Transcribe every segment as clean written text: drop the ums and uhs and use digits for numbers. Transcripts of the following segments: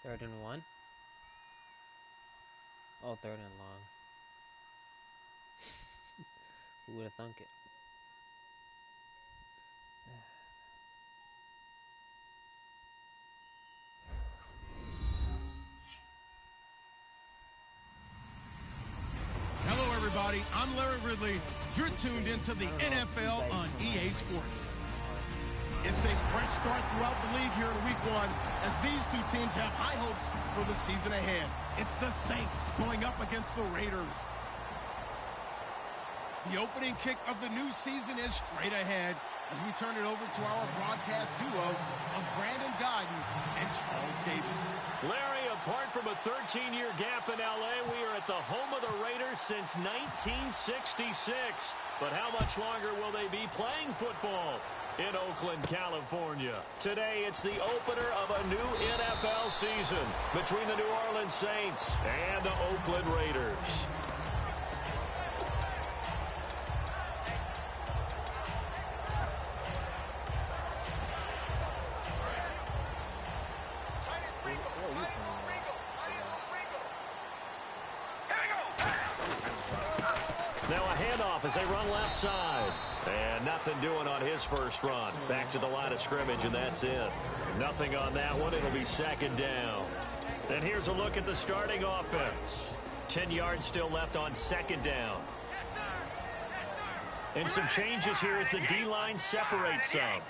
Third and 1. Oh, third and long. Who would have thunk it? Hello, everybody. I'm Larry Ridley. You're tuned into the NFL on EA Sports. It's a fresh start throughout the league here in week 1 as these two teams have high hopes for the season ahead. It's the Saints going up against the Raiders. The opening kick of the new season is straight ahead as we turn it over to our broadcast duo of Brandon Godden and Charles Davis. Larry, apart from a 13-year gap in L.A., we are at the home of the Raiders since 1966. But how much longer will they be playing football in Oakland, California? Today, it's the opener of a new NFL season between the New Orleans Saints and the Oakland Raiders. Now a handoff as they run left side. And nothing doing on his first run. Back to the line of scrimmage, and that's it. Nothing on that one. It'll be second down. And here's a look at the starting offense. 10 yards still left on second down. And some changes here as the D-line separates some.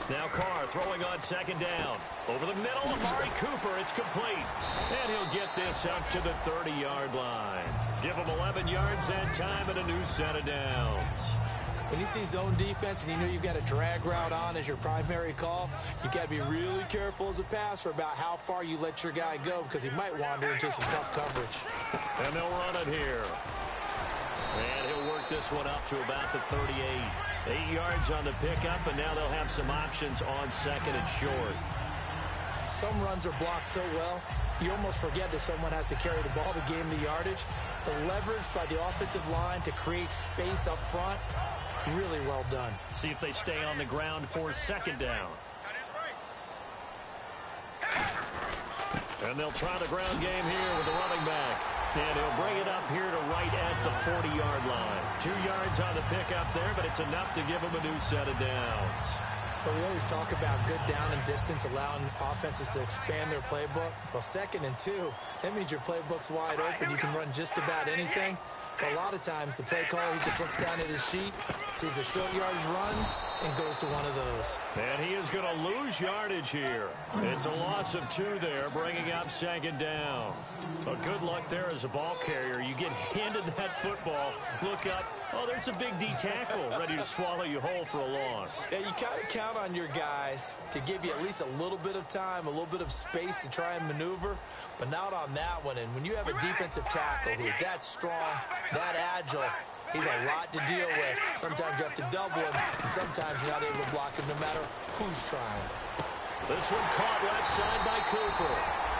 Now Carr throwing on second down. Over the middle, Amari Cooper. It's complete. And he'll get this up to the 30-yard line. Give him 11 yards and time and a new set of downs. When you see zone defense and you know you've got a drag route on as your primary call, you've got to be really careful as a passer about how far you let your guy go because he might wander into some tough coverage. And they'll run it here. And he'll work this one up to about the 38. 8 yards on the pickup, and now they'll have some options on second and short. Some runs are blocked so well, you almost forget that someone has to carry the ball to gain the yardage. The leverage by the offensive line to create space up front, really well done. See if they stay on the ground for second down. And they'll try the ground game here with the running back. And he'll bring it up here to right at the 40-yard line. 2 yards on the pickup there, but it's enough to give him a new set of downs. But we always talk about good down and distance, allowing offenses to expand their playbook. Well, 2nd and 2, that means your playbook's wide open. You can run just about anything. But a lot of times, the play caller, he just looks down at his sheet, sees the short yardage runs, and goes to one of those. And he is going to lose yardage here. It's a loss of 2 there, bringing up second down. But good luck there as a ball carrier. You get handed that football, look up, oh, there's a big D tackle ready to swallow you whole for a loss. Yeah, you kind of count on your guys to give you at least a little bit of time, a little bit of space to try and maneuver, but not on that one. And when you have a defensive tackle who is that strong, that agile, he's a lot to deal with. Sometimes you have to double him, and sometimes you're not able to block him no matter who's trying. This one caught left side by Cooper.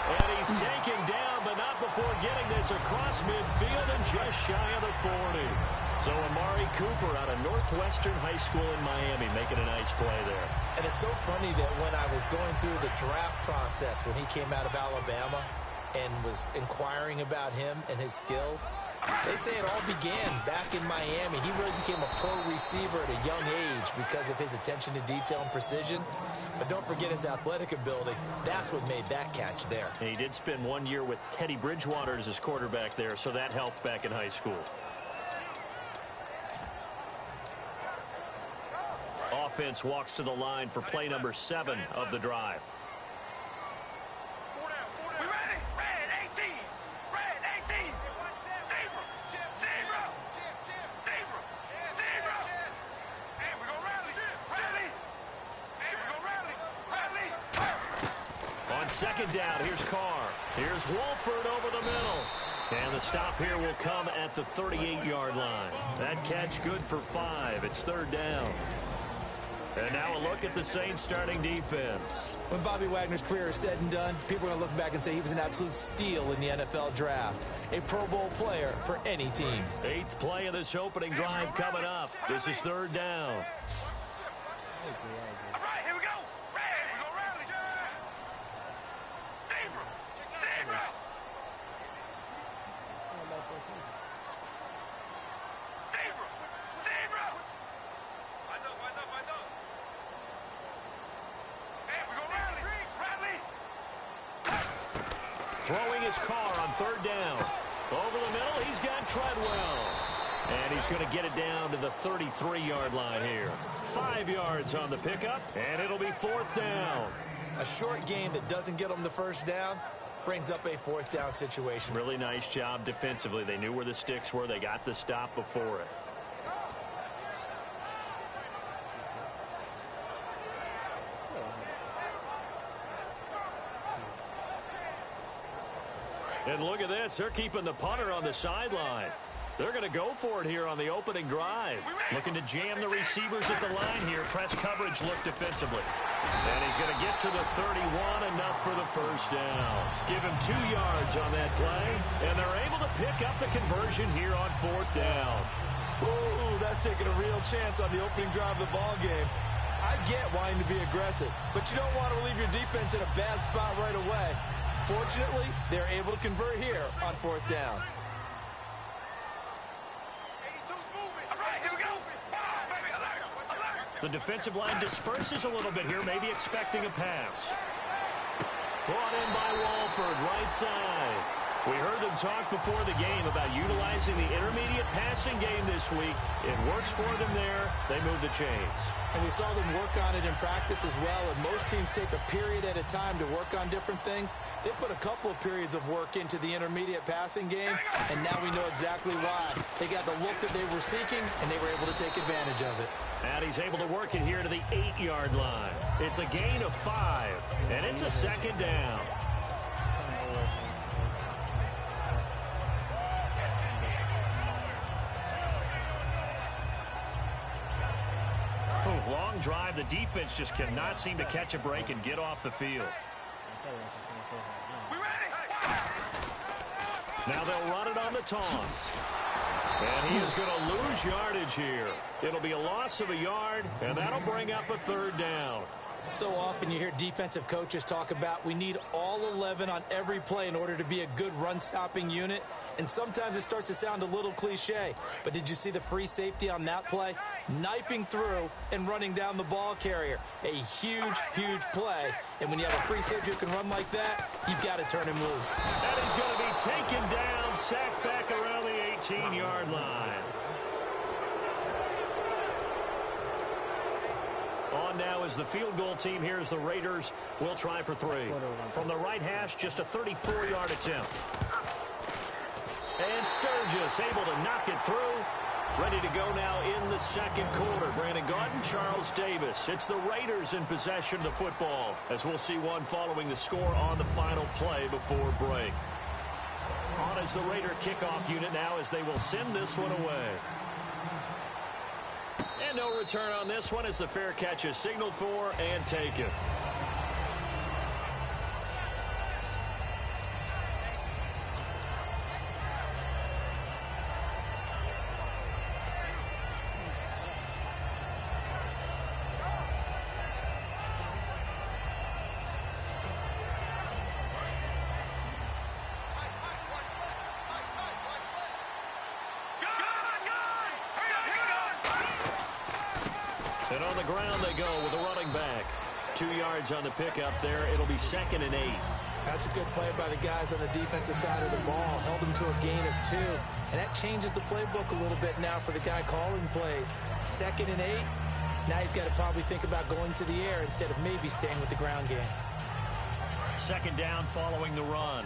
And he's taken down, but not before getting this across midfield and just shy of the 40. So Amari Cooper out of Northwestern High School in Miami making a nice play there. And it's so funny that when I was going through the draft process when he came out of Alabama and was inquiring about him and his skills, they say it all began back in Miami. He really became a pro receiver at a young age because of his attention to detail and precision. But don't forget his athletic ability. That's what made that catch there. And he did spend 1 year with Teddy Bridgewater as his quarterback there, so that helped back in high school. Offense walks to the line for play number 7 of the drive. Second down, here's Carr. Here's Wolford over the middle. And the stop here will come at the 38-yard line. That catch good for 5. It's third down. And now a look at the Saints starting defense. When Bobby Wagner's career is said and done, people are going to look back and say he was an absolute steal in the NFL draft. A Pro Bowl player for any team. 8th play of this opening drive coming up. This is third down. Throwing his car on third down. Over the middle, he's got Treadwell. And he's going to get it down to the 33-yard line here. 5 yards on the pickup, and it'll be 4th down. A short game that doesn't get them the first down brings up a 4th down situation. Really nice job defensively. They knew where the sticks were. They got the stop before it. And look at this. They're keeping the punter on the sideline. They're going to go for it here on the opening drive. Looking to jam the receivers at the line here. Press coverage look defensively. And he's going to get to the 31, enough for the first down. Give him 2 yards on that play, and they're able to pick up the conversion here on 4th down. Ooh, that's taking a real chance on the opening drive of the ball game. I get wanting to be aggressive, but you don't want to leave your defense in a bad spot right away. Fortunately, they're able to convert here on 4th down. The defensive line disperses a little bit here, maybe expecting a pass. Brought in by Walford, right side. We heard them talk before the game about utilizing the intermediate passing game this week. It works for them there. They move the chains. And we saw them work on it in practice as well. And most teams take a period at a time to work on different things. They put a couple of periods of work into the intermediate passing game, and now we know exactly why. They got the look that they were seeking, and they were able to take advantage of it. And he's able to work it here to the 8-yard line. It's a gain of 5, and it's a 2nd down. Long drive. The defense just cannot seem to catch a break and get off the field. Now they'll run it on the toss. And he is going to lose yardage here. It'll be a loss of a yard, and that'll bring up a 3rd down. So often you hear defensive coaches talk about we need all 11 on every play in order to be a good run-stopping unit. And sometimes it starts to sound a little cliche. But did you see the free safety on that play? Knifing through and running down the ball carrier. A huge, huge play. And when you have a free safety who can run like that, you've got to turn him loose. And he's going to be taken down, sacked back around the 18-yard line. On now is the field goal team here as the Raiders will try for 3. From the right hash, just a 34-yard attempt. And Sturgis able to knock it through. Ready to go now in the 2nd quarter. Brandon Gaudin, Charles Davis. It's the Raiders in possession of the football, as we'll see one following the score on the final play before break. On is the Raider kickoff unit now as they will send this one away. And no return on this one as the fair catch is signaled for and taken. And on the ground they go with a running back. 2 yards on the pickup there. It'll be 2nd and 8. That's a good play by the guys on the defensive side of the ball. Held them to a gain of 2. And that changes the playbook a little bit now for the guy calling plays. 2nd and 8. Now he's got to probably think about going to the air instead of maybe staying with the ground game. 2nd down following the run.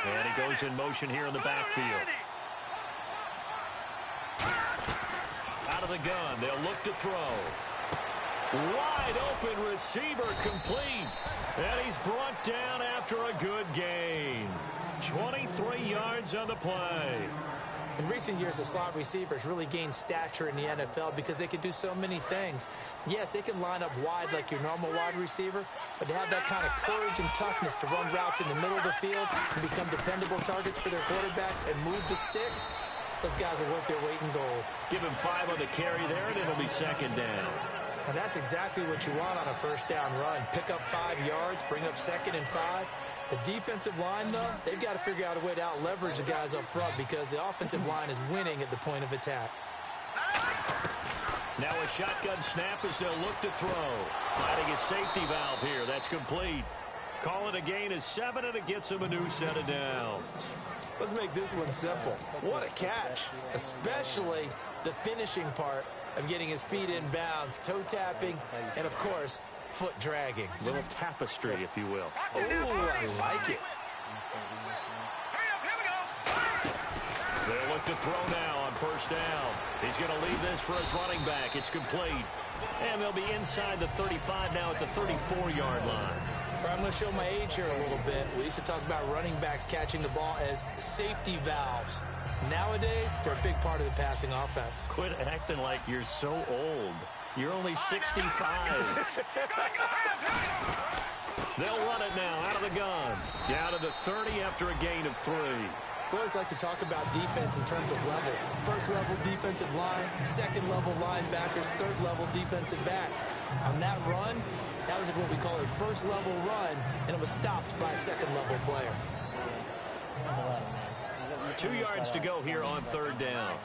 And he goes in motion here in the backfield. Out of the gun, they'll look to throw. Wide open receiver complete. And he's brought down after a good gain. 23 yards on the play. In recent years, the slot receivers really gained stature in the NFL because they can do so many things. Yes, they can line up wide like your normal wide receiver, but to have that kind of courage and toughness to run routes in the middle of the field and become dependable targets for their quarterbacks and move the sticks, those guys are worth their weight in gold. Give him 5 on the carry there, and it'll be 2nd down. And that's exactly what you want on a first down run. Pick up 5 yards, bring up 2nd and 5. The defensive line, though, they've got to figure out a way to out-leverage the guys up front because the offensive line is winning at the point of attack. Now a shotgun snap as they'll look to throw. Finding a safety valve here. That's complete. Call it a gain of 7, and it gets him a new set of downs. Let's make this one simple. What a catch, especially the finishing part of getting his feet in bounds, toe tapping, and, of course, foot dragging. Little tapestry, if you will. Oh, I like it. They'll look to throw now on first down. He's going to leave this for his running back. It's complete. And they'll be inside the 35 now at the 34-yard line. I'm going to show my age here a little bit. We used to talk about running backs catching the ball as safety valves. Nowadays, they're a big part of the passing offense. Quit acting like you're so old. You're only 65. They'll run it now out of the gun. Down to the 30 after a gain of 3. We always like to talk about defense in terms of levels. First level defensive line, second level linebackers, third level defensive backs. On that run, that was what we call a first level run, and it was stopped by a second level player. 2 yards to go here on third down.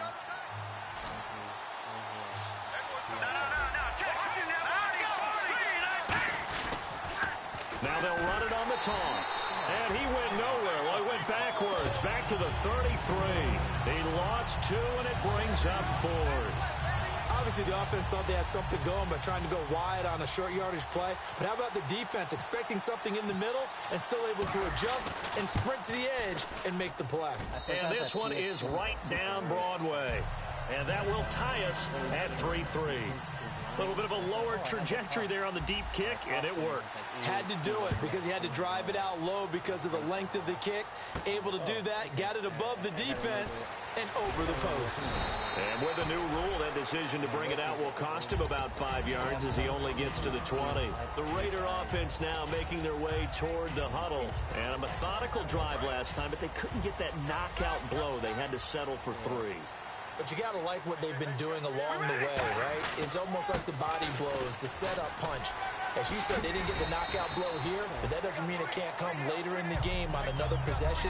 Now they'll run it on the toss. And he went nowhere. Well, he went backwards. Back to the 33. He lost 2, and it brings up 4th. Obviously, the offense thought they had something going by trying to go wide on a short yardage play. But how about the defense expecting something in the middle and still able to adjust and sprint to the edge and make the play? And this one is right down Broadway. And that will tie us at 3-3. A little bit of a lower trajectory there on the deep kick, and it worked. Had to do it because he had to drive it out low because of the length of the kick. Able to do that, got it above the defense and over the post. And with a new rule, that decision to bring it out will cost him about 5 yards as he only gets to the 20. The Raider offense now making their way toward the huddle. And a methodical drive last time, but they couldn't get that knockout blow. They had to settle for 3. But you got to like what they've been doing along the way, right? It's almost like the body blows, the setup punch. As you said, they didn't get the knockout blow here, but that doesn't mean it can't come later in the game on another possession.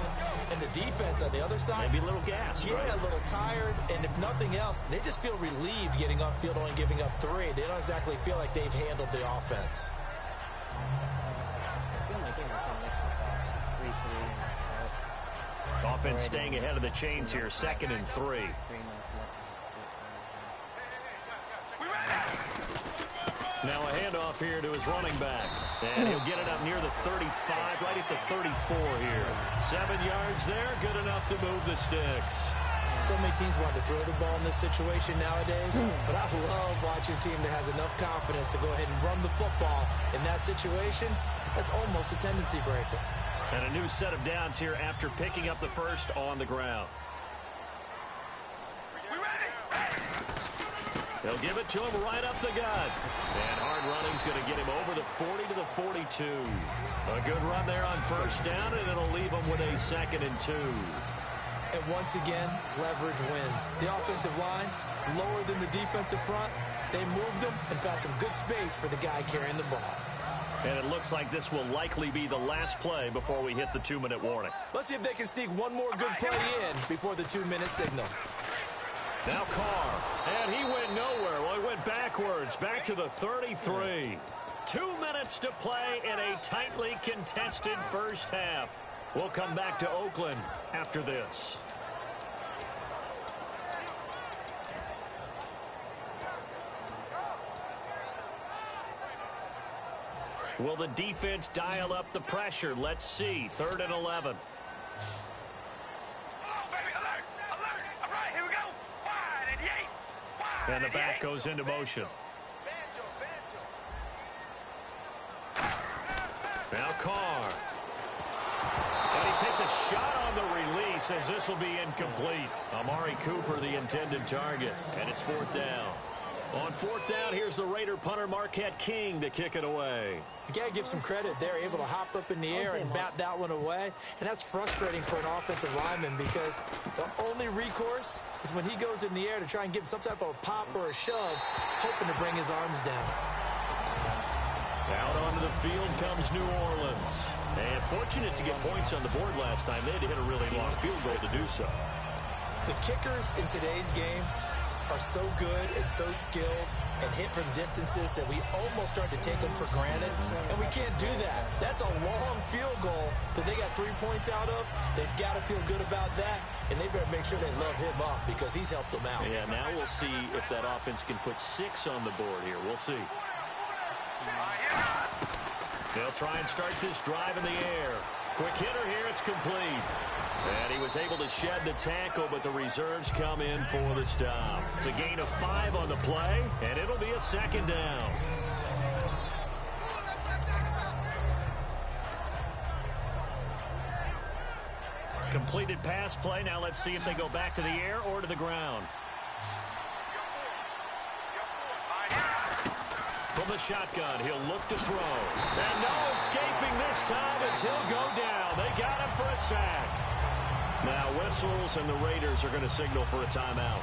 And the defense on the other side, maybe a little gassed, yeah, right? A little tired. And if nothing else, they just feel relieved getting upfield only giving up 3. They don't exactly feel like they've handled the offense. Offense staying ahead of the chains here, 2nd and 3. Now a handoff here to his running back. And he'll get it up near the 35, right at the 34 here. 7 yards there, good enough to move the sticks. So many teams want to throw the ball in this situation nowadays, but I love watching a team that has enough confidence to go ahead and run the football. In that situation, that's almost a tendency breaker. And a new set of downs here after picking up the first on the ground. They'll give it to him right up the gut. And hard running's going to get him over the 40 to the 42. A good run there on first down, and it'll leave him with a 2nd and 2. And once again, leverage wins. The offensive line, lower than the defensive front. They moved them and found some good space for the guy carrying the ball. And it looks like this will likely be the last play before we hit the 2-minute warning. Let's see if they can sneak one more good play in before the 2-minute signal. Now Carr, and he went nowhere. Well, he went backwards, back to the 33. 2 minutes to play in a tightly contested first half. We'll come back to Oakland after this. Will the defense dial up the pressure? Let's see. 3rd and 11. And the back goes into motion. Now Carr. And he takes a shot on the release as this will be incomplete. Amari Cooper, the intended target. And it's 4th down. On fourth down, here's the Raider punter Marquette King to kick it away. You got to give some credit. They're able to hop up in the air and bat that one away. And that's frustrating for an offensive lineman because the only recourse is when he goes in the air to try and give some type of a pop or a shove, hoping to bring his arms down. Out onto the field comes New Orleans. And fortunate to get points on the board last time. They had to hit a really long field goal to do so. The kickers in today's game are so good and so skilled and hit from distances that we almost start to take them for granted, and we can't do that. That's a long field goal that they got 3 points out of. They've got to feel good about that, and they better make sure they love him up because he's helped them out. Yeah, now we'll see if that offense can put 6 on the board here. We'll see. They'll try and start this drive in the air. Quick hitter here, it's complete. And he was able to shed the tackle, but the reserves come in for the stop. It's a gain of 5 on the play, and it'll be a second down. Completed pass play. Now let's see if they go back to the air or to the ground. From the shotgun, he'll look to throw. And no escaping this time as he'll go down. They got him for a sack. Now whistles and the Raiders are going to signal for a timeout.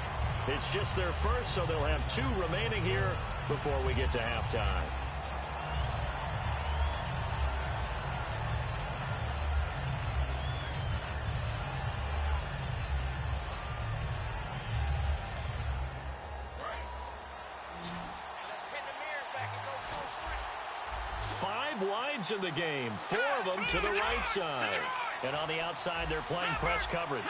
It's just their first, so they'll have 2 remaining here before we get to halftime. Wides in the game, 4 of them to the right side. And on the outside, they're playing press coverage.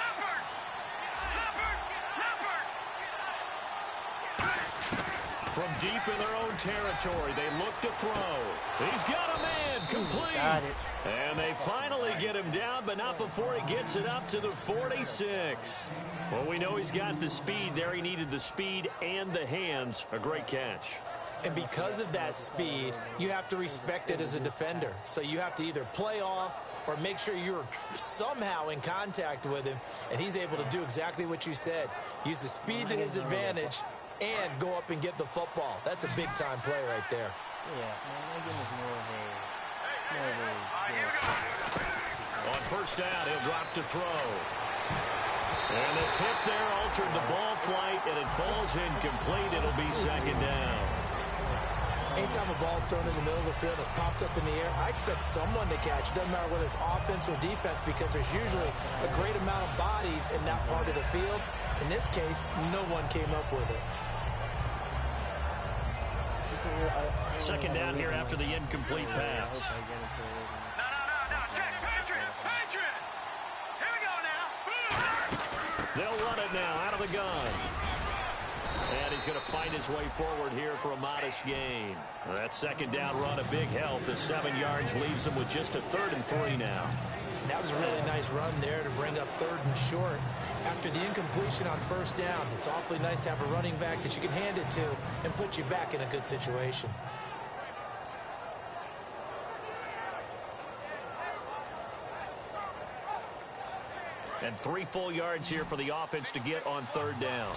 From deep in their own territory, they look to throw. He's got a man, complete. Got it. And they finally get him down, but not before he gets it up to the 46. Well, we know he's got the speed there. He needed the speed and the hands. A great catch. And because of that speed, you have to respect it as a defender. So you have to either play off or make sure you're somehow in contact with him, and he's able to do exactly what you said. Use the speed to his advantage and go up and get the football. That's a big-time play right there. Yeah, man, that game is more of a On first down, he'll drop to throw. And the tip there altered the ball flight, and it falls incomplete. It'll be second down. Anytime a ball's thrown in the middle of the field that's popped up in the air, I expect someone to catch. It doesn't matter whether it's offense or defense because there's usually a great amount of bodies in that part of the field. In this case, no one came up with it. Second down here after the incomplete pass. No, check, Patriot! Here we go now! They'll run it now out of the gun. And he's going to find his way forward here for a modest gain. That second down run, a big help. The 7 yards leaves him with just a 3rd and 3 now. That was a really nice run there to bring up 3rd and short. After the incompletion on first down, it's awfully nice to have a running back that you can hand it to and put you back in a good situation. And 3 full yards here for the offense to get on 3rd down.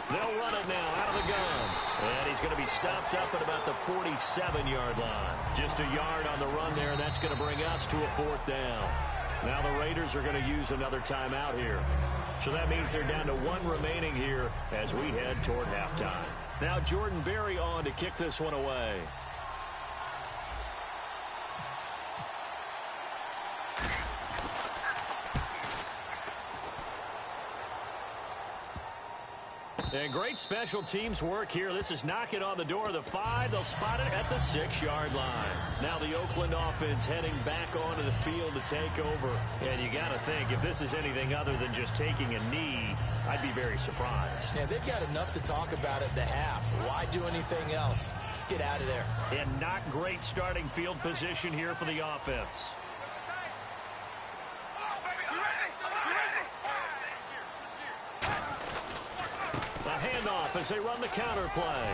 They'll run it now out of the gun. And he's going to be stopped up at about the 47-yard line. Just a yard on the run there, and that's going to bring us to a 4th down. Now the Raiders are going to use another timeout here. So that means they're down to 1 remaining here as we head toward halftime. Now Jordan Berry on to kick this one away. And great special teams work here. This is knocking on the door of the 5. They'll spot it at the 6-yard line. Now the Oakland offense heading back onto the field to take over. And you got to think, if this is anything other than just taking a knee, I'd be very surprised. Yeah, they've got enough to talk about at the half. Why do anything else? Just get out of there. And not great starting field position here for the offense. Handoff as they run the counter play.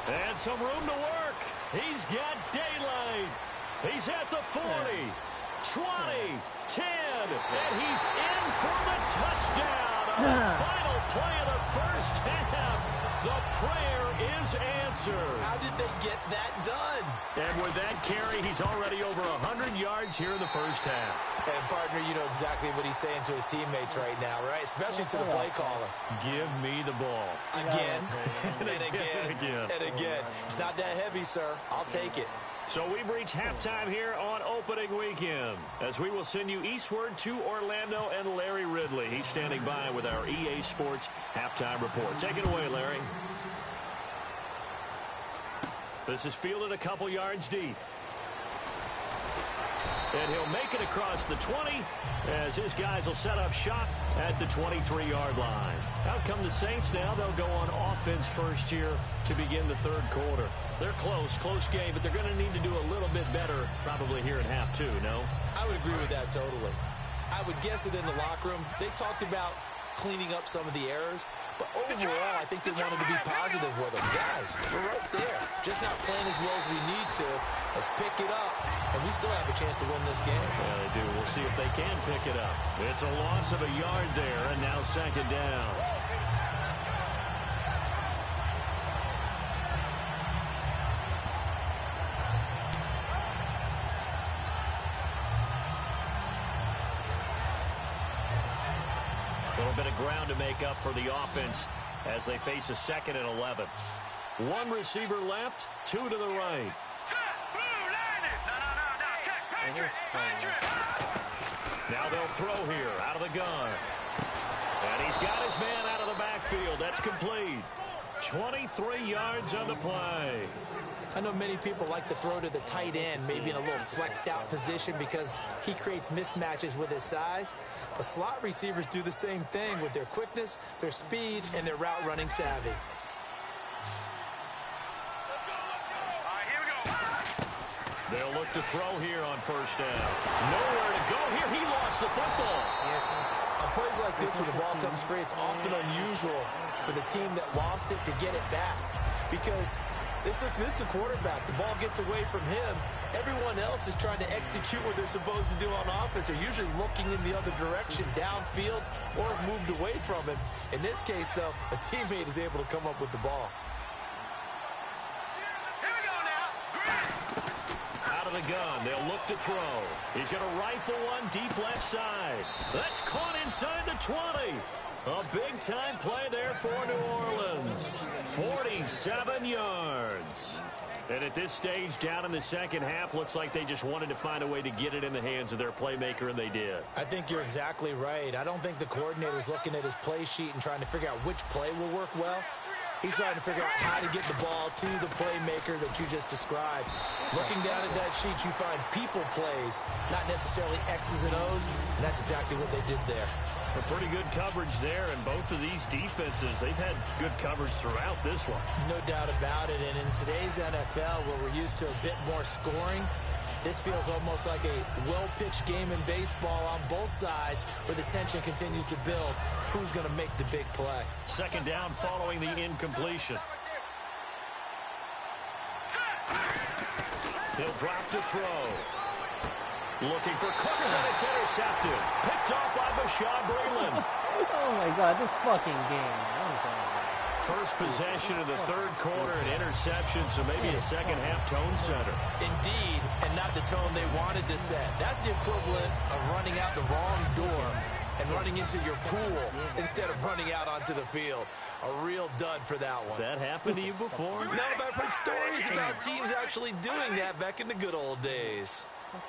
And some room to work. He's got daylight. He's at the 40, 20, 10. good. And he's in for the touchdown on the final play of the first half. The prayer is answered. How did they get that done? And with that carry, he's already over 100 yards here in the first half. And, partner, you know exactly what he's saying to his teammates right now, right? Especially to the play caller. Give me the ball. Again, and again, and again. It's not that heavy, sir. I'll take it. So we've reached halftime here on opening weekend, as we will send you eastward to Orlando and Larry Ridley. He's standing by with our EA Sports halftime report. Take it away, Larry. This is fielded a couple yards deep. And he'll make it across the 20 as his guys will set up shop at the 23-yard line. Out come the Saints now. They'll go on offense first here to begin the third quarter. They're close game, but they're going to need to do a little bit better probably here in half two, no? I would agree with that totally. I would guess it in the locker room. They talked about cleaning up some of the errors, but overall, I think they wanted to be positive with them. Guys, we're right there. Just not playing as well as we need to. Let's pick it up, and we still have a chance to win this game. Yeah, they do. We'll see if they can pick it up. It's a loss of a yard there, and now second down. A little bit of ground to make up for the offense as they face a 2nd and 11. One receiver left, two to the right. Now they'll throw here out of the gun. And he's got his man out of the backfield. That's complete. 23 yards on the play. I know many people like to throw to the tight end, maybe in a little flexed out position because he creates mismatches with his size. But slot receivers do the same thing with their quickness, their speed, and their route running savvy. They'll look to throw here on first down. Nowhere to go here. He lost the football. On plays like this where the ball comes free, it's often unusual for the team that lost it to get it back. Because this is a quarterback. The ball gets away from him. Everyone else is trying to execute what they're supposed to do on offense. They're usually looking in the other direction, downfield, or have moved away from him. In this case, though, a teammate is able to come up with the ball. The gun. They'll look to throw. He's going to rifle one deep left side. That's caught inside the 20. A big-time play there for New Orleans. 47 yards. And at this stage, down in the second half, looks like they just wanted to find a way to get it in the hands of their playmaker, and they did. I think you're exactly right. I don't think the coordinator's looking at his play sheet and trying to figure out which play will work well. He's trying to figure out how to get the ball to the playmaker that you just described. Looking down at that sheet, you find people plays, not necessarily X's and O's, and that's exactly what they did there. A pretty good coverage there, and both of these defenses, they've had good coverage throughout this one. No doubt about it, and in today's NFL, where we're used to a bit more scoring, this feels almost like a well-pitched game in baseball on both sides where the tension continues to build. Who's going to make the big play? Second down following the incompletion. He'll drop to throw. Looking for Cooks, and it's intercepted. Picked off by Bashaud Breeland. Oh, my God, this fucking game. First possession of the third quarter, an interception, so maybe a second-half tone setter. Indeed, and not the tone they wanted to set. That's the equivalent of running out the wrong door and running into your pool instead of running out onto the field. A real dud for that one. Has that happened to you before? No, but I've heard stories about teams actually doing that back in the good old days. Here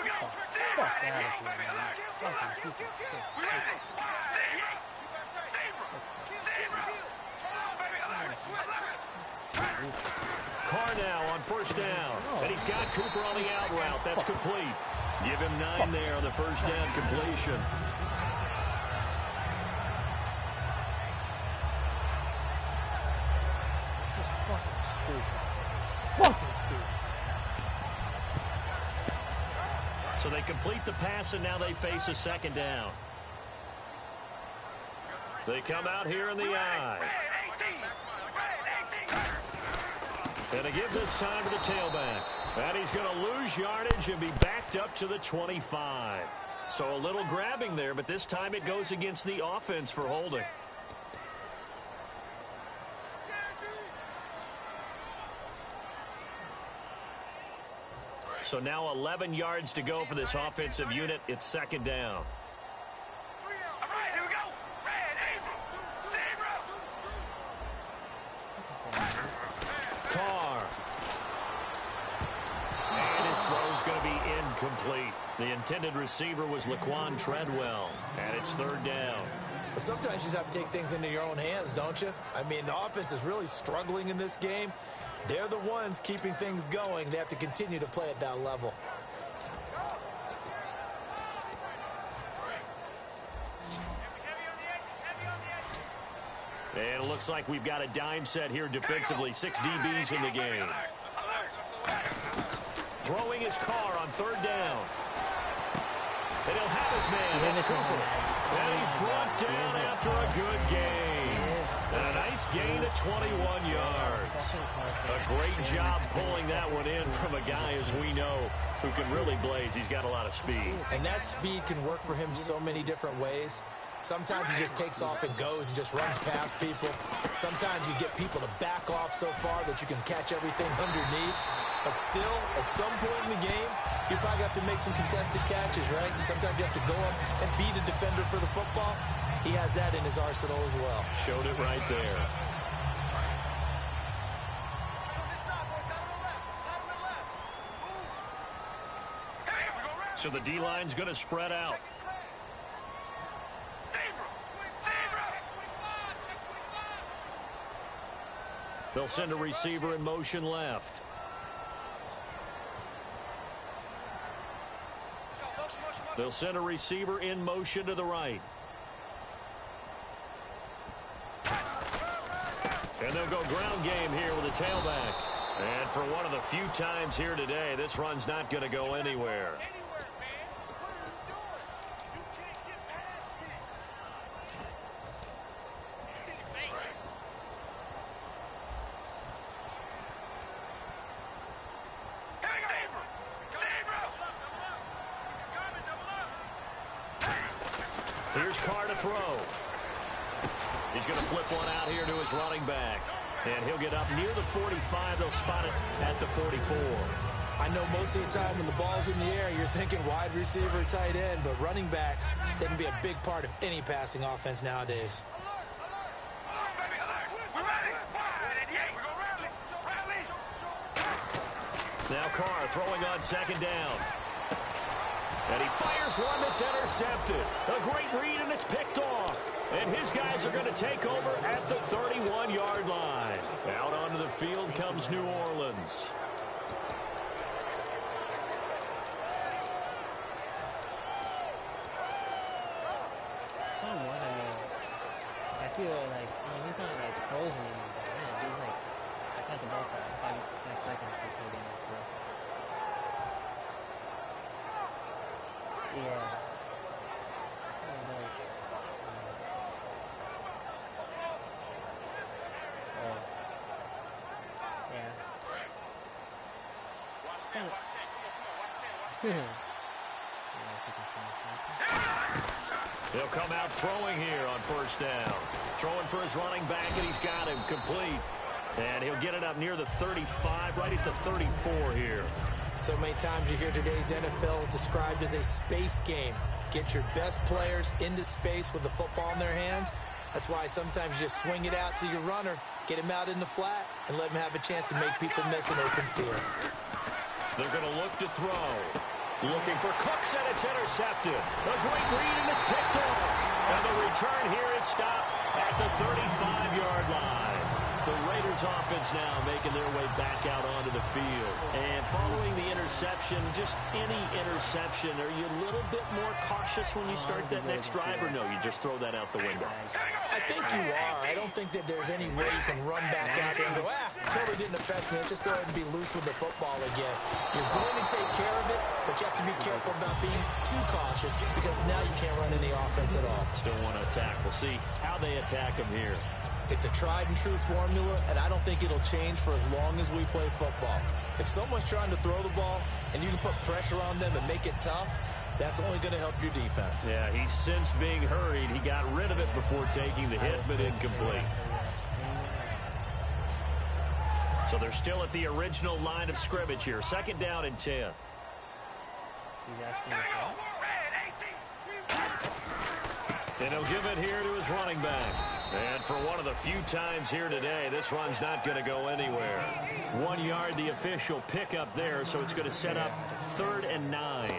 we go. Fuck out of here, man. Fucking piece of shit. Carr now on first down. And he's got Cooper on the out route. That's complete. Give him 9 there on the first down completion. So they complete the pass, and now they face a second down. They come out here in the I. And they give this time to the tailback. And he's going to lose yardage and be backed up to the 25. So a little grabbing there, but this time it goes against the offense for holding. So now 11 yards to go for this offensive unit. It's second down. All right, here we go. Carr. And his throw's going to be incomplete. The intended receiver was Laquan Treadwell, and it's third down. But sometimes you just have to take things into your own hands, don't you? I mean, the offense is really struggling in this game. They're the ones keeping things going. They have to continue to play at that level. And it looks like we've got a dime set here defensively. 6 DBs in the game. Throwing his Carr on third down. And he'll have his man. That's Cooper. And he's brought down after a good game. And a nice gain of 21 yards. A great job pulling that one in from a guy, as we know, who can really blaze. He's got a lot of speed. And that speed can work for him so many different ways. Sometimes he just takes off and goes and just runs past people. Sometimes you get people to back off so far that you can catch everything underneath. But still, at some point in the game, you probably have to make some contested catches, right? Sometimes you have to go up and beat a defender for the football. He has that in his arsenal as well. Showed it right there. So the D-line's going to spread out. They'll send a receiver in motion left. They'll send a receiver in motion to the right. And they'll go ground game here with a tailback. And for one of the few times here today, this run's not going to go anywhere. Here's Carr to throw. He's going to flip one out here to his running back. And he'll get up near the 45. They'll spot it at the 44. I know most of the time when the ball's in the air, you're thinking wide receiver, tight end, but running backs, they can be a big part of any passing offense nowadays. Now Carr throwing on second down. And he fires one that's intercepted. A great read, and it's picked off. And his guys are going to take over at the 31-yard line. Out onto the field comes New Orleans. Somewhat, I feel like, he's not like frozen anymore. He's like, I got the ball for 5 seconds. He's holding it. Yeah. He'll come out throwing here on first down. Throwing for his running back, and he's got him complete. And he'll get it up near the 35, right at the 34 here. So many times you hear today's NFL described as a space game. Get your best players into space with the football in their hands. That's why sometimes you just swing it out to your runner, get him out in the flat, and let him have a chance to make people miss an open field. They're going to look to throw. Looking for Cooks, and it's intercepted. A great read, and it's picked off. And the return here is stopped at the 35-yard line. The Raiders offense now making their way back out onto the field. And following the interception, just any interception, are you a little bit more cautious when you start that next drive, or no, you just throw that out the window? I think you are. I don't think that there's any way you can run back out there and go, totally didn't affect me. Let's just go ahead and be loose with the football again. You're going to take care of it, but you have to be careful about being too cautious because now you can't run any offense at all. Still want to attack. We'll see how they attack him here. It's a tried and true formula, and I don't think it'll change for as long as we play football. If someone's trying to throw the ball and you can put pressure on them and make it tough, That's only going to help your defense. Yeah, he's since being hurried. He got rid of it before taking the hit, but incomplete. So they're still at the original line of scrimmage here. 2nd down and 10. He's asking me And he'll give it here to his running back. And for one of the few times here today, this run's not going to go anywhere. 1 yard, the official pickup there, so it's going to set up 3rd and 9.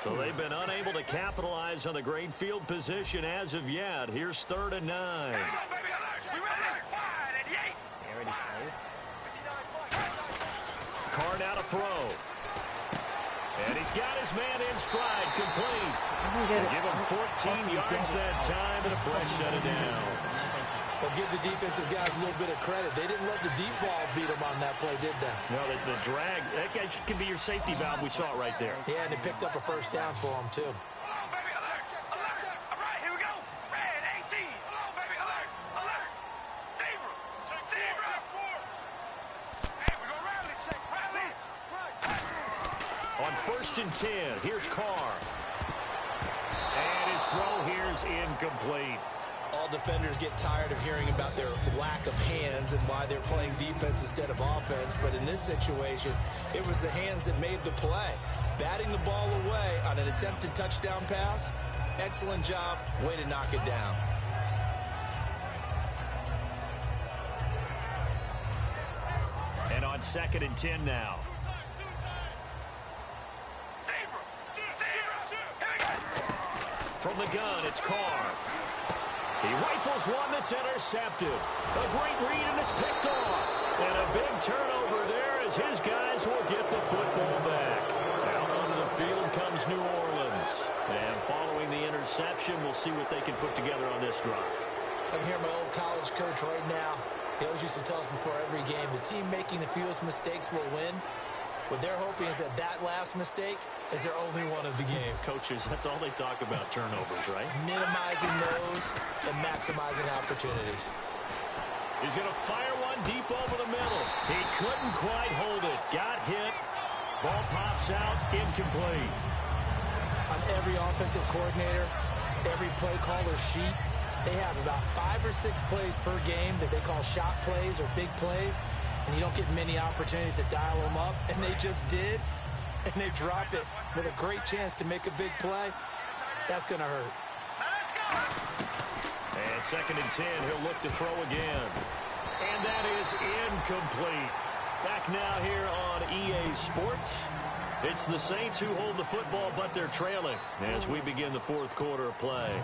So they've been unable to capitalize on the great field position as of yet. Here's 3rd and 9. Carr now to throw. And he's got his man in stride, complete. Give him 14 yards that time and a fresh set of downs. Well, give the defensive guys a little bit of credit. They didn't let the deep ball beat them on that play, did they? No, the drag, that guy can be your safety valve. We saw it right there. Yeah, and they picked up a first down for him, too. On 1st and 10, here's Carr. And his throw here's incomplete. All defenders get tired of hearing about their lack of hands and why they're playing defense instead of offense. But in this situation, it was the hands that made the play. Batting the ball away on an attempted touchdown pass. Excellent job. Way to knock it down. And on 2nd and 10 now. From the gun, it's Carr. He rifles one that's intercepted. A great read, and it's picked off. And a big turnover there as his guys will get the football back. Out onto the field comes New Orleans. And following the interception, we'll see what they can put together on this drive. I can hear my old college coach right now. He always used to tell us before every game, the team making the fewest mistakes will win. What they're hoping is that last mistake is their only one of the game. Coaches, that's all they talk about, turnovers, right? Minimizing those and maximizing opportunities. He's going to fire one deep over the middle. He couldn't quite hold it. Got hit. Ball pops out. Incomplete. On every offensive coordinator, every play caller sheet, they have about 5 or 6 plays per game that they call shot plays or big plays. And you don't get many opportunities to dial them up, and they just did, and they dropped it with a great chance to make a big play. That's going to hurt. And 2nd and 10, he'll look to throw again. And that is incomplete. Back now here on EA Sports. It's the Saints who hold the football, but they're trailing as we begin the 4th quarter of play.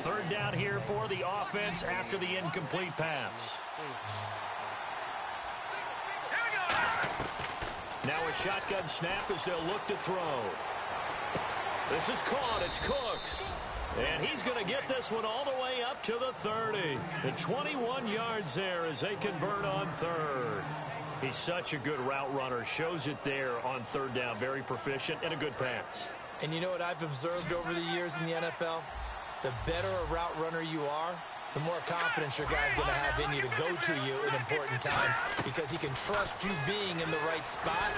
Third down here for the offense after the incomplete pass. Now a shotgun snap as they'll look to throw. This is caught. It's Cooks. And he's going to get this one all the way up to the 30. The 21 yards there as they convert on 3rd. He's such a good route runner. Shows it there on 3rd down. Very proficient and a good pass. And you know what I've observed over the years in the NFL? The better a route runner you are, the more confidence your guy's going to have in you to go to you in important times because he can trust you being in the right spot,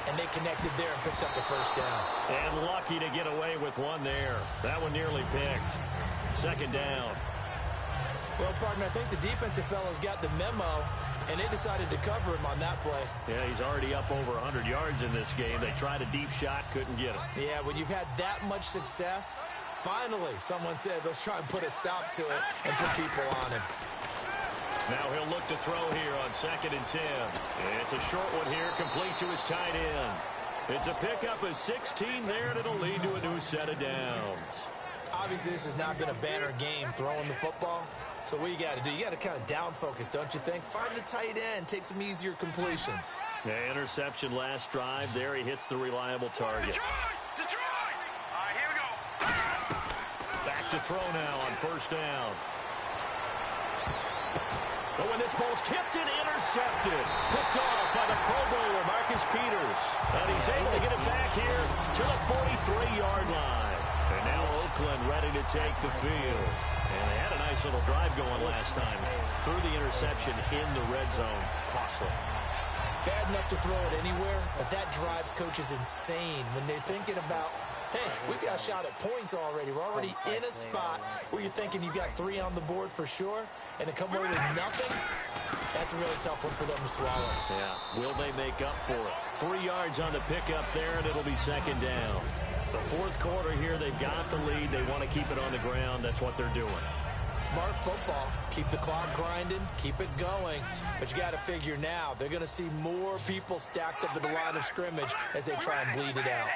and they connected there and picked up the first down. And lucky to get away with one there. That one nearly picked. 2nd down. Well, partner, I think the defensive fellas got the memo, and they decided to cover him on that play. Yeah, he's already up over 100 yards in this game. They tried a deep shot, couldn't get him. Yeah, when you've had that much success, finally, someone said, let's try and put a stop to it and put people on him. Now he'll look to throw here on 2nd and 10. It's a short one here, complete to his tight end. It's a pickup of 16 there, and it'll lead to a new set of downs. Obviously, this has not been a banner game throwing the football. So what you got to do, you got to kind of down focus, don't you think? Find the tight end, take some easier completions. Yeah, interception last drive. There he hits the reliable target. Detroit! All right, here we go. Back to throw now on 1st down. But when this ball's tipped and intercepted, picked off by the Pro Bowler, Marcus Peters. And he's able to get it back here to the 43-yard line. And now Oakland ready to take the field. And they had a nice little drive going last time. Threw the interception in the red zone. Costly. Bad enough to throw it anywhere, but that drives coaches insane when they're thinking about, hey, we got a shot at points already. We're already in a spot where you're thinking you got 3 on the board for sure, and to come away with nothing, that's a really tough one for them to swallow. Yeah, will they make up for it? 3 yards on the pickup there, and it'll be second down. The fourth quarter here, they've got the lead. They want to keep it on the ground. That's what they're doing. Smart football. Keep the clock grinding. Keep it going. But you got to figure now, they're going to see more people stacked up at the line of scrimmage as they try and bleed it out.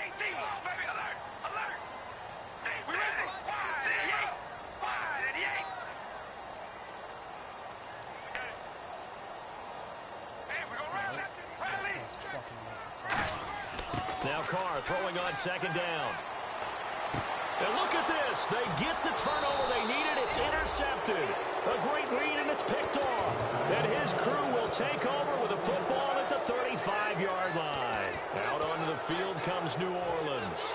Now Carr throwing on second down. And look at this. They get the turnover they needed. It's intercepted. A great read, and it's picked off. And his crew will take over with a football at the 35-yard line. Out onto the field comes New Orleans.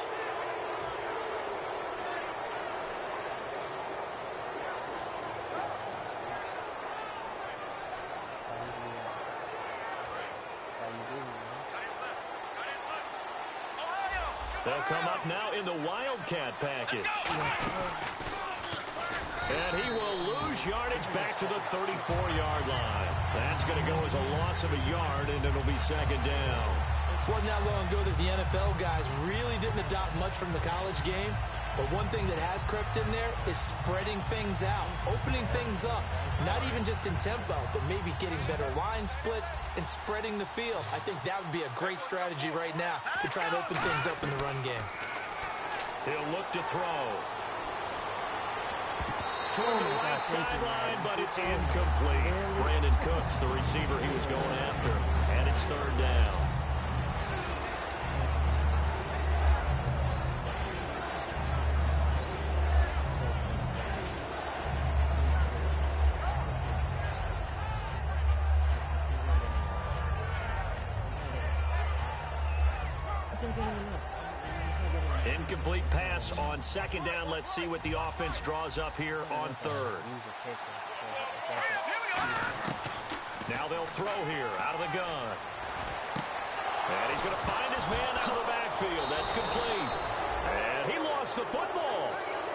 They'll come up now in the Wildcat package. And he will lose yardage back to the 34-yard line. That's going to go as a loss of a yard, and it'll be second down. Wasn't that long ago that the NFL guys really didn't adopt much from the college game. But one thing that has crept in there is spreading things out, opening things up, not even just in tempo, but maybe getting better line splits and spreading the field. I think that would be a great strategy right now to try and open things up in the run game. He'll look to throw. Toward the right sideline, but it's incomplete. Brandon Cooks, the receiver he was going after, and it's third down. Incomplete pass on second down. Let's see what the offense draws up here on third. Now they'll throw here out of the gun. And he's going to find his man out of the backfield. That's complete. And he lost the football.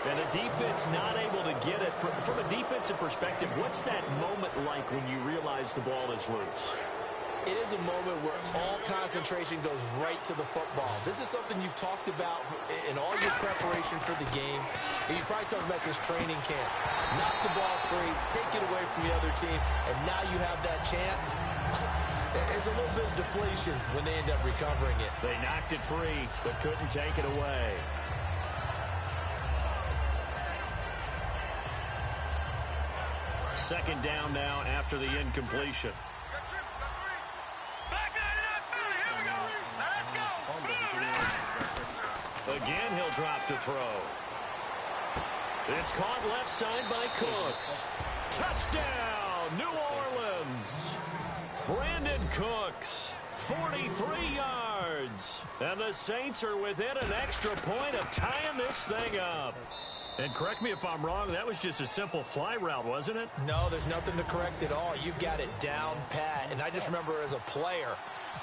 And the defense not able to get it. From a defensive perspective, what's that moment like when you realize the ball is loose? It is a moment where all concentration goes right to the football. This is something you've talked about in all your preparation for the game. And you probably talked about this training camp. Knock the ball free, take it away from the other team, and now you have that chance. There's a little bit of deflation when they end up recovering it. They knocked it free, but couldn't take it away. Second down now after the incompletion. Again, he'll drop to throw. It's caught left side by Cooks. Touchdown, New Orleans. Brandon Cooks, 43 yards. And the Saints are within an extra point of tying this thing up. And correct me if I'm wrong, that was just a simple fly route, wasn't it? No, there's nothing to correct at all. You've got it down pat. And I just remember as a player,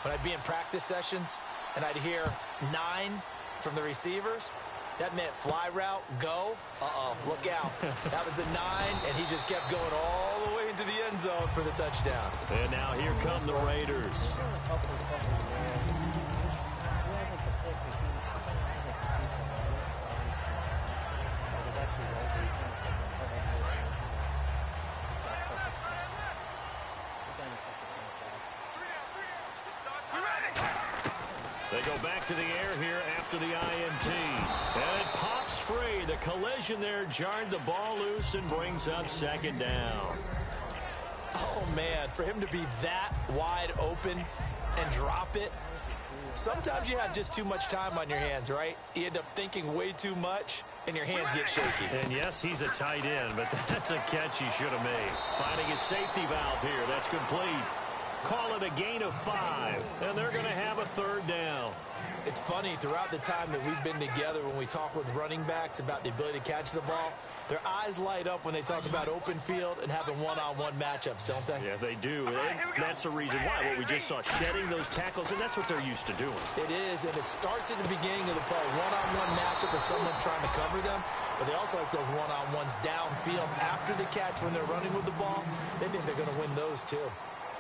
when I'd be in practice sessions and I'd hear 9 from the receivers, that meant fly route, go, look out. That was the 9, and he just kept going all the way into the end zone for the touchdown. And now here come the Raiders. They go back to the air here after the INT. And it pops free. The collision there jarred the ball loose and brings up second down. Oh, man, for him to be that wide open and drop it, sometimes you have just too much time on your hands, right? You end up thinking way too much, and your hands get shaky. And yes, he's a tight end, but that's a catch he should have made. Finding his safety valve here. That's complete. Call it a gain of 5, and they're going to have a 3rd down. It's funny, throughout the time that we've been together, when we talk with running backs about the ability to catch the ball, their eyes light up when they talk about open field and having one-on-one matchups, don't they? Yeah, they do. And that's the reason why. What we just saw, shedding those tackles, and that's what they're used to doing. It is, and it starts at the beginning of the play. One-on-one matchup if someone's trying to cover them, but they also like those one-on-ones downfield after the catch when they're running with the ball. They think they're going to win those, too.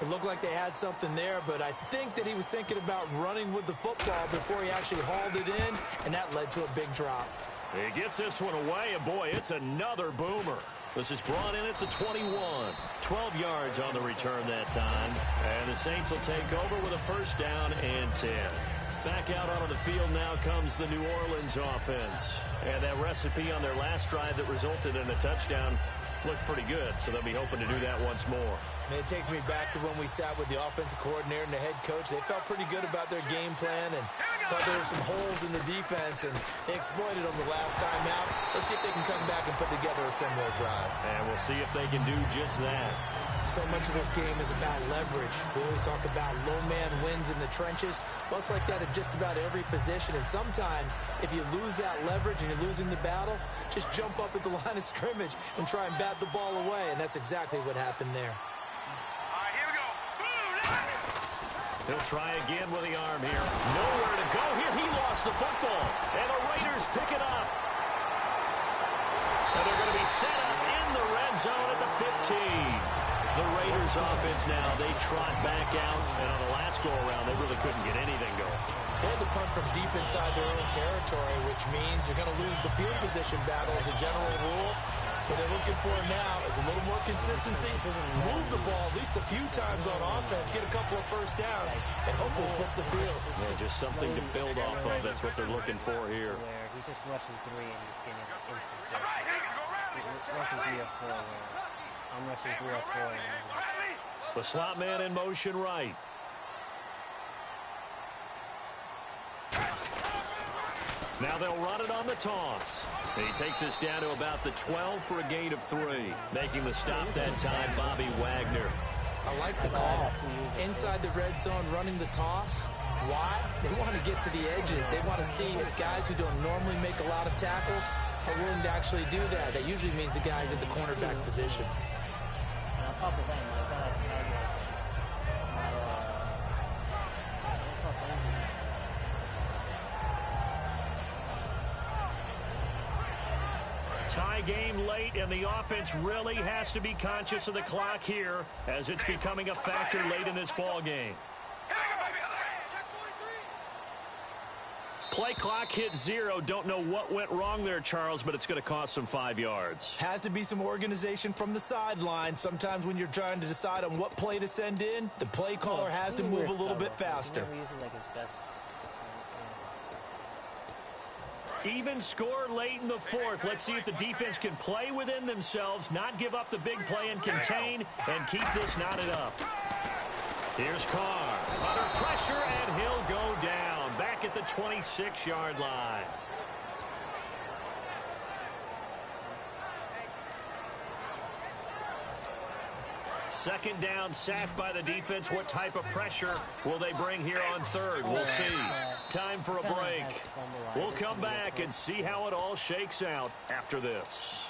It looked like they had something there, but I think that he was thinking about running with the football before he actually hauled it in, and that led to a big drop. He gets this one away, and boy, it's another boomer. This is brought in at the 21. 12 yards on the return that time, and the Saints will take over with a 1st down and 10. Back out onto the field now comes the New Orleans offense. And that recipe on their last drive that resulted in a touchdown looked pretty good, so they'll be hoping to do that once more. It takes me back to when we sat with the offensive coordinator and the head coach. They felt pretty good about their game plan and thought there were some holes in the defense, and they exploited them the last time out. Let's see if they can come back and put together a similar drive. And we'll see if they can do just that. So much of this game is about leverage. We always talk about low man wins in the trenches. Well, it's like that in just about every position. And sometimes, if you lose that leverage and you're losing the battle, just jump up at the line of scrimmage and try and bat the ball away. And that's exactly what happened there. All right, here we go. He'll try again with the arm here. Nowhere to go here. He lost the football. And the Raiders pick it up. And they're going to be set up in the red zone at the 15. The Raiders offense now, they trot back out, and on the last go-around, they really couldn't get anything going. They had to punt from deep inside their own territory, which means you're going to lose the field position battle as a general rule. What they're looking for now is a little more consistency, move the ball at least a few times on offense, get a couple of 1st downs, and hopefully flip the field. Yeah, just something to build off of. That's what they're looking for here. He's just rushing 3 and he's getting instant. He's rushing 3 or 4. I'm rushing 3 or 4. The slot man in motion right. Now they'll run it on the toss. And he takes us down to about the 12 for a gain of 3. Making the stop that time, Bobby Wagner. I like the call. Inside the red zone, running the toss. Why? They want to get to the edges. They want to see if guys who don't normally make a lot of tackles are willing to actually do that. That usually means the guys at the cornerback position. Top of that, my God, Tie game late, and the offense really has to be conscious of the clock here as it's becoming a factor late in this ball game. Play clock hit 0. Don't know what went wrong there, Charles, but it's going to cost them 5 yards. Has to be some organization from the sideline. Sometimes when you're trying to decide on what play to send in, the play caller has to move a little bit faster. Even score late in the 4th. Let's see if the defense can play within themselves, not give up the big play and contain, and keep this knotted up. Here's Carr. Under pressure, and he'll go down. Back at the 26-yard line. Second down, sacked by the defense. What type of pressure will they bring here on 3rd? We'll see. Time for a break. We'll come back and see how it all shakes out after this.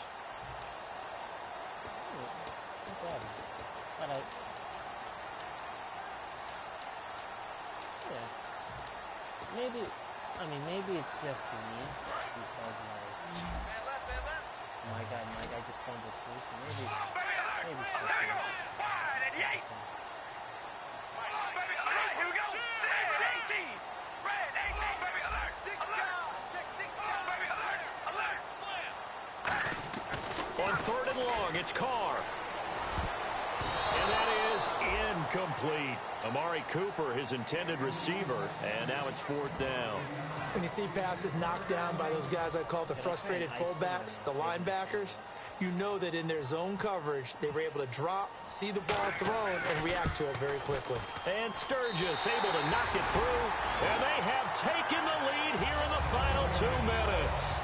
Maybe it's just me because my guy just fumbled too. So maybe it's just On 3rd and long, it's Carr. And that is incomplete. Amari Cooper, his intended receiver, and now it's 4th down. When you see passes knocked down by those guys I call the frustrated fullbacks, the linebackers, you know that in their zone coverage, they were able to drop, see the ball thrown, and react to it very quickly. And Sturgis able to knock it through, and they have taken the lead here in the final 2 minutes.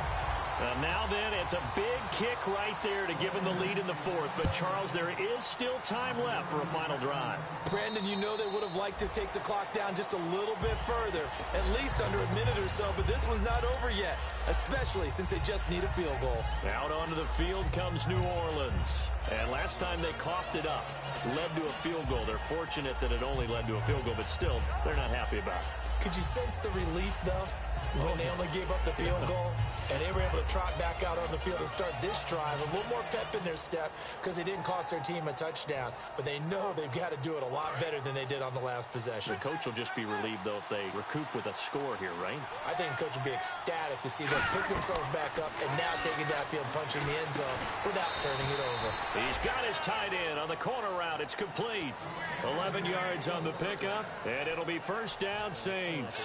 Now then, it's a big kick right there to give him the lead in the fourth. But, Charles, there is still time left for a final drive. Brandon, you know they would have liked to take the clock down just a little bit further, at least under a minute or so, but this one's not over yet, especially since they just need a field goal. Out onto the field comes New Orleans. And last time they coughed it up, led to a field goal. They're fortunate that it only led to a field goal, but still, they're not happy about it. Could you sense the relief, though, when they only gave up the field goal and they were able to trot back out on the field and start this drive, a little more pep in their step because they didn't cost their team a touchdown, but they know they've got to do it a lot better than they did on the last possession. The coach will just be relieved, though, if they recoup with a score here, right? I think the coach will be ecstatic to see them pick themselves back up and now taking downfield, punching the end zone without turning it over. He's got his tight end on the corner route. It's complete. 11 yards on the pickup, and it'll be first down, Saints.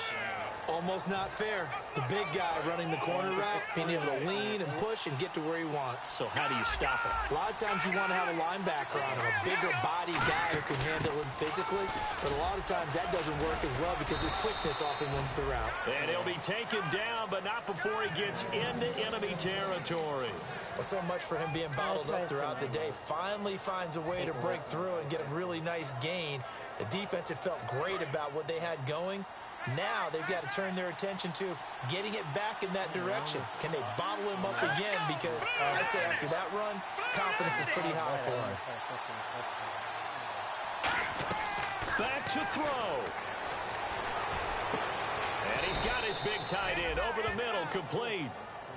Almost not fair. The big guy running the corner route, being able to lean and push and get to where he wants. So how do you stop it? A lot of times you want to have a linebacker on him, a bigger body guy who can handle him physically, but a lot of times that doesn't work as well because his quickness often wins the route. And he'll be taken down, but not before he gets into enemy territory. Well, so much for him being bottled up throughout the day. Finally finds a way to break through and get a really nice gain. The defense had felt great about what they had going. Now they've got to turn their attention to getting it back in that direction. Can they bottle him up again? Because I'd say after that run, confidence is pretty high for him. Back to throw. And he's got his big tight end over the middle, complete.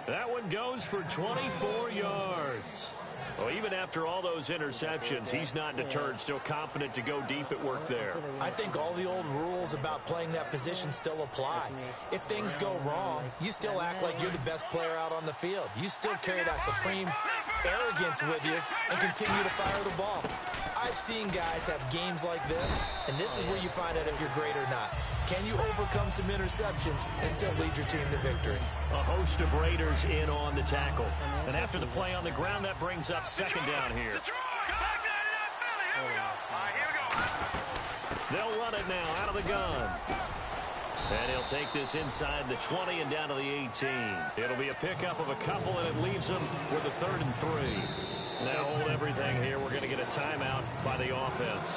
That one goes for 24 yards. Well, even after all those interceptions, he's not deterred, still confident to go deep at work there. I think all the old rules about playing that position still apply. If things go wrong, you still act like you're the best player out on the field. You still carry that supreme arrogance with you and continue to fire the ball. I've seen guys have games like this, and this is where you find out if you're great or not. Can you overcome some interceptions and still lead your team to victory? A host of Raiders in on the tackle. And after the play on the ground, that brings up second down here. They'll run it now out of the gun. And he'll take this inside the 20 and down to the 18. It'll be a pickup of a couple, and it leaves them with a 3rd and 3. Now hold everything here. We're going to get a timeout by the offense.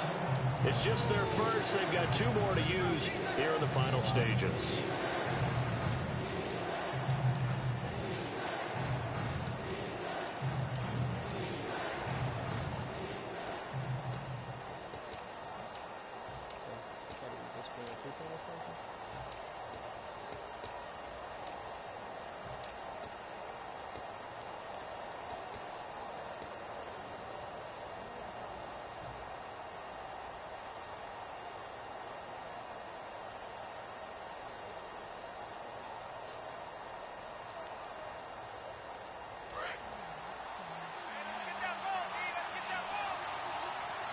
It's just their first. They've got 2 more to use here in the final stages.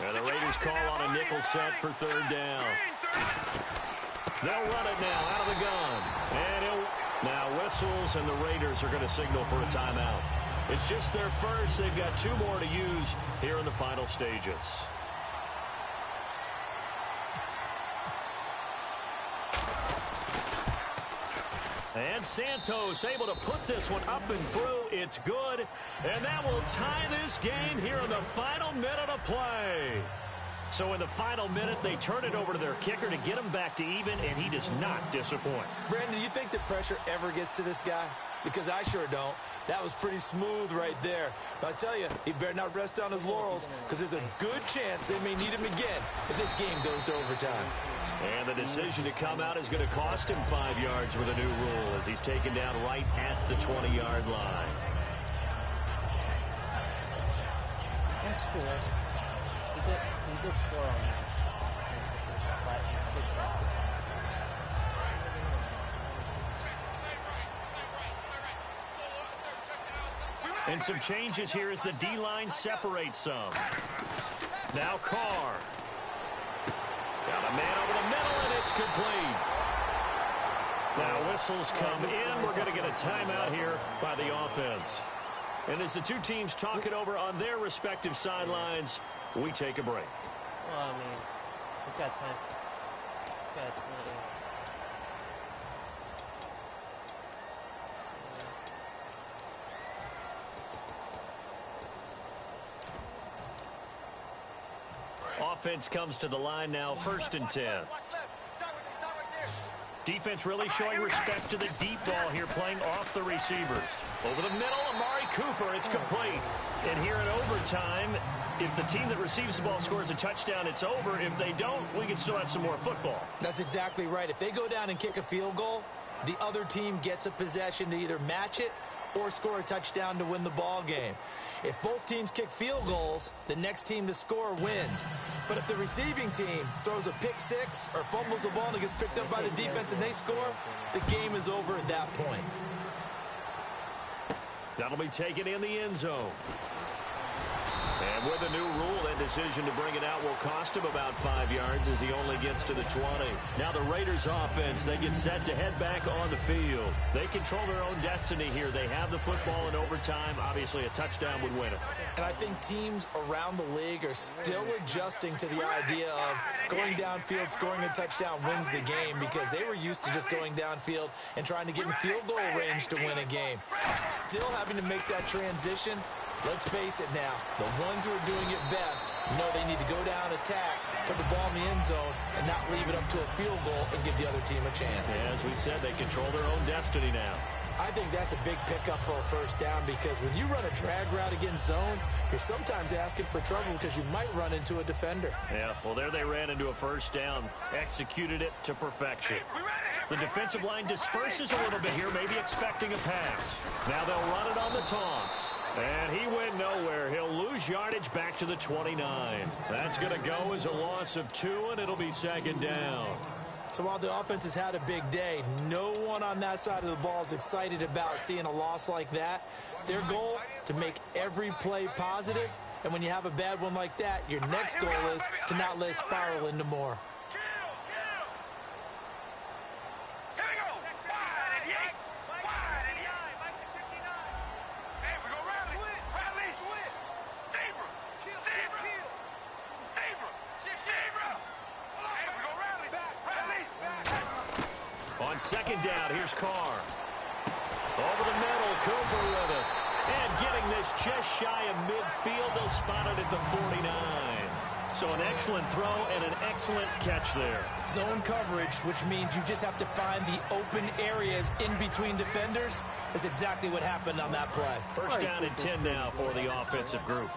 And the Raiders call on a nickel set for 3rd down. They'll run it now out of the gun. And now whistles, and the Raiders are going to signal for a timeout. It's just their first. They've got 2 more to use here in the final stages. And Santos able to put this one up and through. It's good. And that will tie this game here in the final minute of play. So in the final minute, they turn it over to their kicker to get him back to even, and he does not disappoint. Brandon, do you think the pressure ever gets to this guy? Because I sure don't. That was pretty smooth right there. But I tell you, he better not rest on his laurels because there's a good chance they may need him again if this game goes to overtime. And the decision to come out is going to cost him 5 yards with a new rule as he's taken down right at the 20-yard line. That's true. He did score on that. And some changes here as the D-line separates some. Now Carr. Got a man over the middle, and it's complete. Now whistles come in. We're going to get a timeout here by the offense. And as the 2 teams talk it over on their respective sidelines, we take a break. Well, I mean, we've got time. We've got offense comes to the line now, 1st and 10. Defense really showing respect to the deep ball here, playing off the receivers. Over the middle, Amari Cooper, it's complete. And here in overtime, if the team that receives the ball scores a touchdown, it's over. If they don't, we can still have some more football. That's exactly right. If they go down and kick a field goal, the other team gets a possession to either match it or score a touchdown to win the ball game. If both teams kick field goals, the next team to score wins. But if the receiving team throws a pick six or fumbles the ball and it gets picked up by the defense and they score, the game is over at that point. That'll be taken in the end zone. And with a new rule, that decision to bring it out will cost him about 5 yards as he only gets to the 20. Now the Raiders offense, they get set to head back on the field. They control their own destiny here. They have the football in overtime. Obviously, a touchdown would win it. And I think teams around the league are still adjusting to the idea of going downfield, scoring a touchdown wins the game, because they were used to just going downfield and trying to get in field goal range to win a game. Still having to make that transition. Let's face it now, the ones who are doing it best know they need to go down, attack, put the ball in the end zone, and not leave it up to a field goal and give the other team a chance. Yeah, as we said, they control their own destiny now. I think that's a big pickup for a first down, because when you run a drag route against zone, you're sometimes asking for trouble because you might run into a defender. Yeah, well, there they ran into a first down, executed it to perfection. The defensive line disperses a little bit here, maybe expecting a pass. Now they'll run it on the toss. And he went nowhere. He'll lose yardage back to the 29. That's going to go as a loss of 2, and it'll be 2nd down. So while the offense has had a big day, no one on that side of the ball is excited about seeing a loss like that. Their goal, to make every play positive. And when you have a bad one like that, your next goal is to not let it spiral into more. On 2nd down, here's Carr. Over the middle, Cooper with it. And getting this just shy of midfield, they'll spot it at the 49. So an excellent throw and an excellent catch there. Zone coverage, which means you just have to find the open areas in between defenders, is exactly what happened on that play. 1st down and 10 now for the offensive group.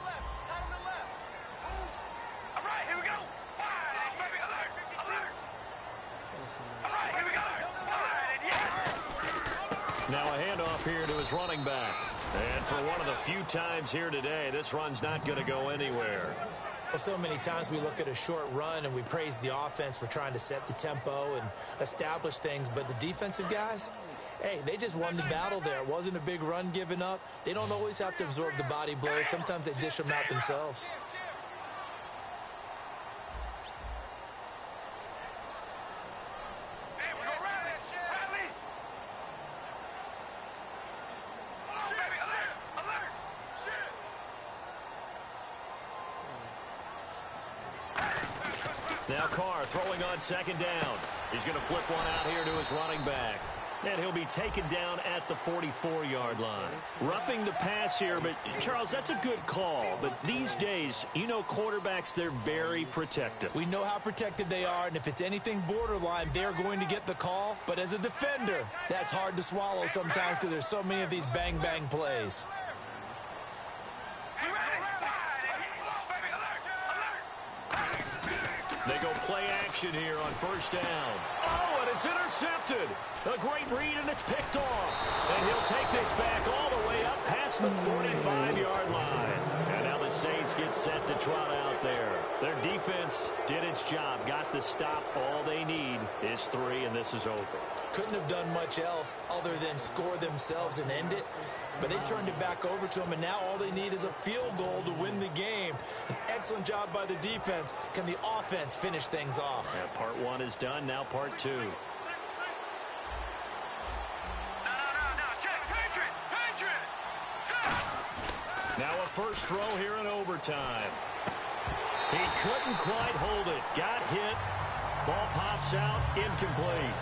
Now a handoff here to his running back. And for one of the few times here today, this run's not going to go anywhere. Well, so many times we look at a short run and we praise the offense for trying to set the tempo and establish things. But the defensive guys, hey, they just won the battle there. It wasn't a big run given up. They don't always have to absorb the body blows. Sometimes they dish them out themselves. Now Carr throwing on 2nd down. He's going to flip one out here to his running back. And he'll be taken down at the 44-yard line. Roughing the pass here, but Charles, that's a good call. But these days, you know quarterbacks, they're very protective. We know how protected they are, and if it's anything borderline, they're going to get the call. But as a defender, that's hard to swallow sometimes because there's so many of these bang-bang plays. They go play action here on 1st down. Oh, and it's intercepted. A great read, and it's picked off. And he'll take this back all the way up past the 45-yard line. And now the Saints get set to trot out there. Their defense did its job, got the stop. All they need is 3, and this is over. Couldn't have done much else other than score themselves and end it. But they turned it back over to them, and now all they need is a field goal to win the game. An excellent job by the defense. Can the offense finish things off? Yeah, part 1 is done, now part 2. Now a first throw here in overtime. He couldn't quite hold it. Got hit. Ball pops out, incomplete.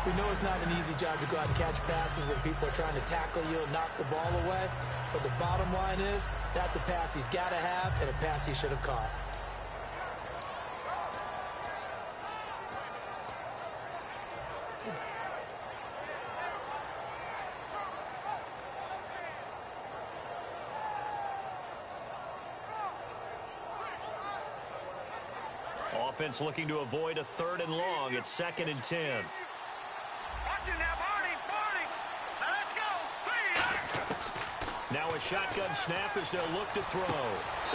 We know it's not an easy job to go out and catch passes when people are trying to tackle you and knock the ball away. But the bottom line is, that's a pass he's got to have and a pass he should have caught. Offense looking to avoid a 3rd and long. It's 2nd and 10. Watch it now, Barney. Now let's go. Now a shotgun snap as they'll look to throw.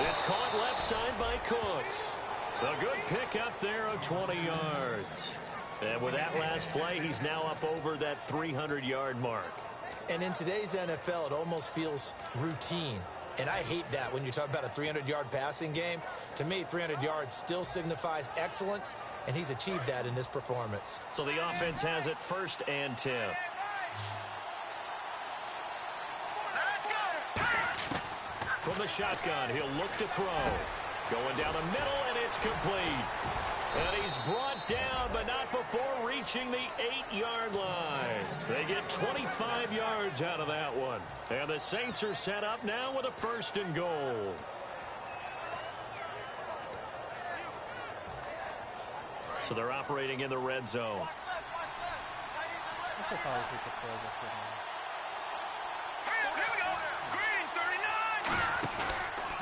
It's caught left side by Cooks. A good pickup there of 20 yards. And with that last play, he's now up over that 300-yard mark. And in today's NFL, it almost feels routine. And I hate that when you talk about a 300-yard passing game. To me, 300 yards still signifies excellence, and he's achieved that in this performance. So the offense has it 1st and 10. From the shotgun, he'll look to throw. Going down the middle, and it's complete. And he's brought down, but not before reaching the 8-yard line. They get 25 yards out of that one. And the Saints are set up now with a 1st and goal. So they're operating in the red zone.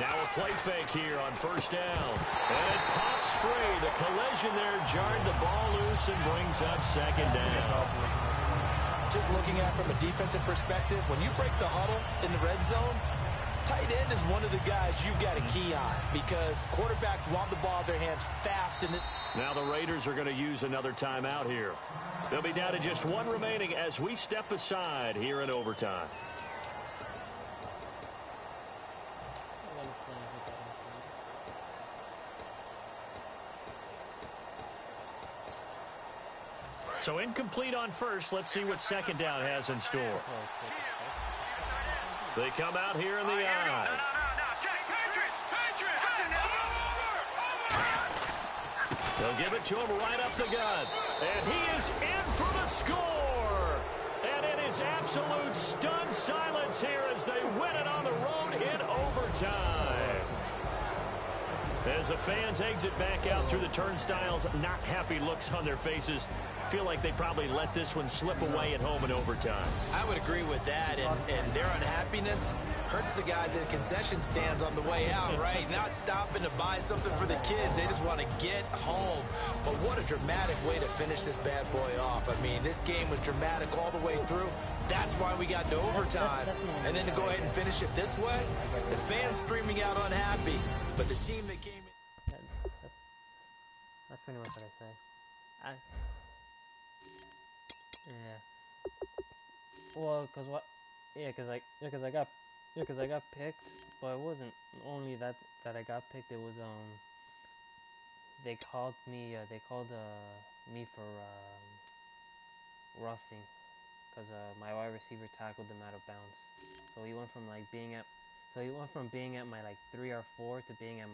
Now a play fake here on 1st down. And it pops free. The collision there jarred the ball loose and brings up 2nd down. Just looking at it from a defensive perspective, when you break the huddle in the red zone, tight end is one of the guys you've got to key on because quarterbacks want the ball in their hands fast. Now the Raiders are going to use another timeout here. They'll be down to just 1 remaining as we step aside here in overtime. So incomplete on 1st. Let's see what 2nd down has in store. They come out here in the eye. They'll give it to him right up the gut. And he is in for the score. And it is absolute stunned silence here as they win it on the road in overtime. As the fans exit back out through the turnstiles, not happy looks on their faces. Feel like they probably let this one slip away at home in overtime. I would agree with that, and their unhappiness hurts the guys at concession stands on the way out, right? Not stopping to buy something for the kids. They just want to get home. But what a dramatic way to finish this bad boy off. I mean, this game was dramatic all the way through. That's why we got to overtime. And then to go ahead and finish it this way, the fans streaming out unhappy. But the team that came in... That's pretty much what I say. Yeah. Well, cause what? Yeah, cause I got picked, but it wasn't only that I got picked. It was they called me me for roughing, cause my wide receiver tackled him out of bounds. So he went from being at my 3 or 4 to being at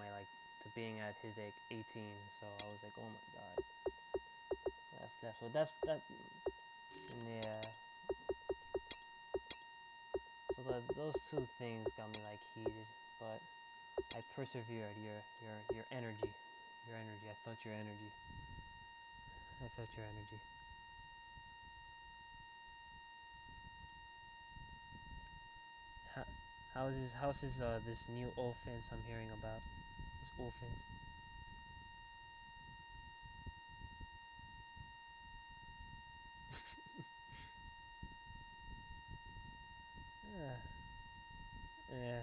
being at his 18. So I was like, oh my god. That. Yeah. So those 2 things got me heated, but I persevered. Your energy. I felt your energy. How's this new offense I'm hearing about? This offense. Yeah. Yeah.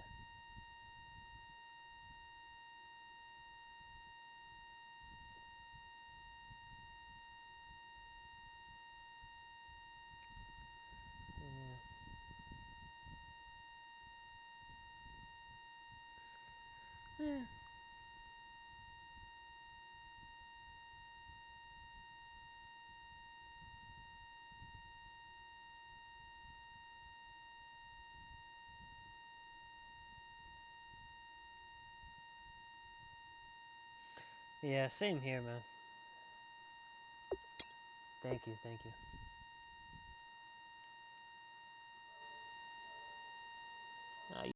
Yeah, same here, man. Thank you.